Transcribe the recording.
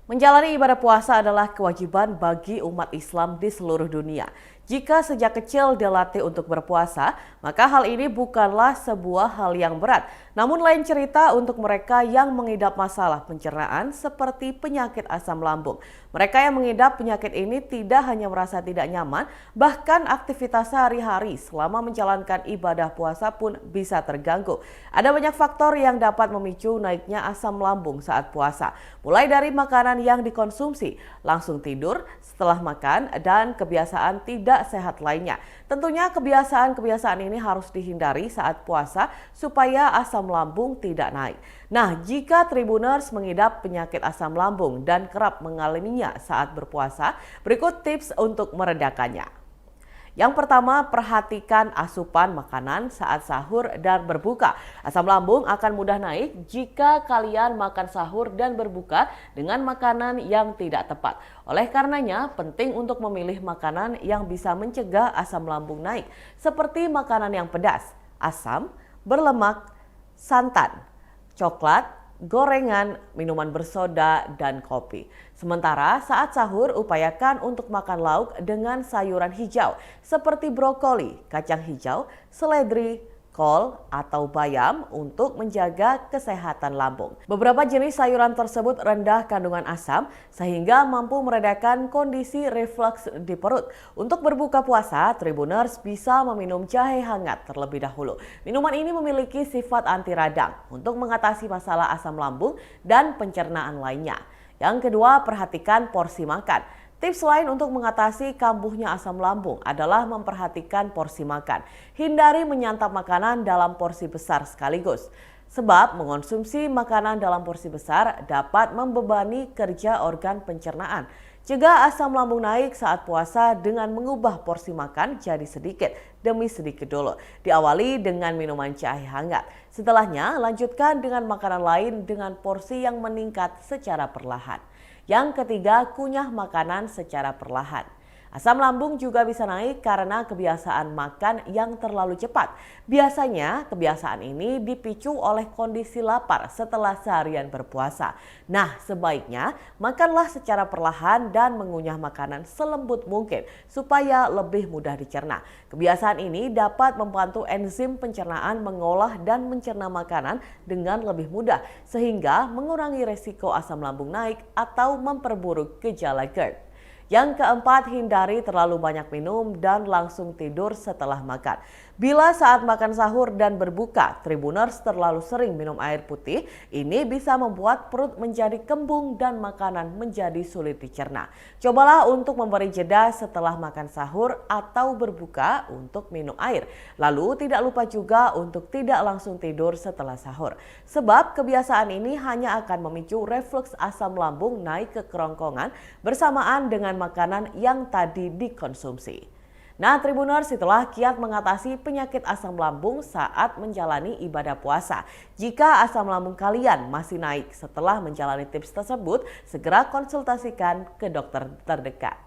Menjalani ibadah puasa adalah kewajiban bagi umat Islam di seluruh dunia. Jika sejak kecil dilatih untuk berpuasa, maka hal ini bukanlah sebuah hal yang berat. Namun lain cerita untuk mereka yang mengidap masalah pencernaan seperti penyakit asam lambung. Mereka yang mengidap penyakit ini tidak hanya merasa tidak nyaman, bahkan aktivitas sehari-hari selama menjalankan ibadah puasa pun bisa terganggu. Ada banyak faktor yang dapat memicu naiknya asam lambung saat puasa, mulai dari makanan yang dikonsumsi, langsung tidur setelah makan, dan kebiasaan tidak sehat lainnya. Tentunya kebiasaan-kebiasaan ini harus dihindari saat puasa supaya asam lambung tidak naik. Nah, jika Tribuners mengidap penyakit asam lambung dan kerap mengalaminya saat berpuasa, berikut tips untuk meredakannya. Yang pertama, perhatikan asupan makanan saat sahur dan berbuka. Asam lambung akan mudah naik jika kalian makan sahur dan berbuka dengan makanan yang tidak tepat. Oleh karenanya, penting untuk memilih makanan yang bisa mencegah asam lambung naik, seperti makanan yang pedas, asam, berlemak, santan, coklat, gorengan, minuman bersoda, dan kopi. Sementara saat sahur, upayakan untuk makan lauk dengan sayuran hijau seperti brokoli, kacang hijau, seledri, kol, atau bayam untuk menjaga kesehatan lambung. Beberapa jenis sayuran tersebut rendah kandungan asam sehingga mampu meredakan kondisi reflux di perut. Untuk berbuka puasa, Tribuners bisa meminum jahe hangat terlebih dahulu. Minuman ini memiliki sifat anti radang untuk mengatasi masalah asam lambung dan pencernaan lainnya. Yang kedua, perhatikan porsi makan. Tips lain untuk mengatasi kambuhnya asam lambung adalah memperhatikan porsi makan. Hindari menyantap makanan dalam porsi besar sekaligus. Sebab mengonsumsi makanan dalam porsi besar dapat membebani kerja organ pencernaan. Cegah asam lambung naik saat puasa dengan mengubah porsi makan jadi sedikit demi sedikit dulu. Diawali dengan minuman jahe hangat. Setelahnya, lanjutkan dengan makanan lain dengan porsi yang meningkat secara perlahan. Yang ketiga, kunyah makanan secara perlahan. Asam lambung juga bisa naik karena kebiasaan makan yang terlalu cepat. Biasanya, kebiasaan ini dipicu oleh kondisi lapar setelah seharian berpuasa. Nah, sebaiknya makanlah secara perlahan dan mengunyah makanan selembut mungkin supaya lebih mudah dicerna. Kebiasaan ini dapat membantu enzim pencernaan mengolah dan mencerna makanan dengan lebih mudah, sehingga mengurangi resiko asam lambung naik atau memperburuk gejala GERD. Yang keempat, hindari terlalu banyak minum dan langsung tidur setelah makan. Bila saat makan sahur dan berbuka, Tribuners terlalu sering minum air putih, ini bisa membuat perut menjadi kembung dan makanan menjadi sulit dicerna. Cobalah untuk memberi jeda setelah makan sahur atau berbuka untuk minum air. Lalu tidak lupa juga untuk tidak langsung tidur setelah sahur. Sebab kebiasaan ini hanya akan memicu reflux asam lambung naik ke kerongkongan bersamaan dengan makanan yang tadi dikonsumsi. Nah, Tribuners, itulah kiat mengatasi penyakit asam lambung saat menjalani ibadah puasa. Jika asam lambung kalian masih naik setelah menjalani tips tersebut, segera konsultasikan ke dokter terdekat.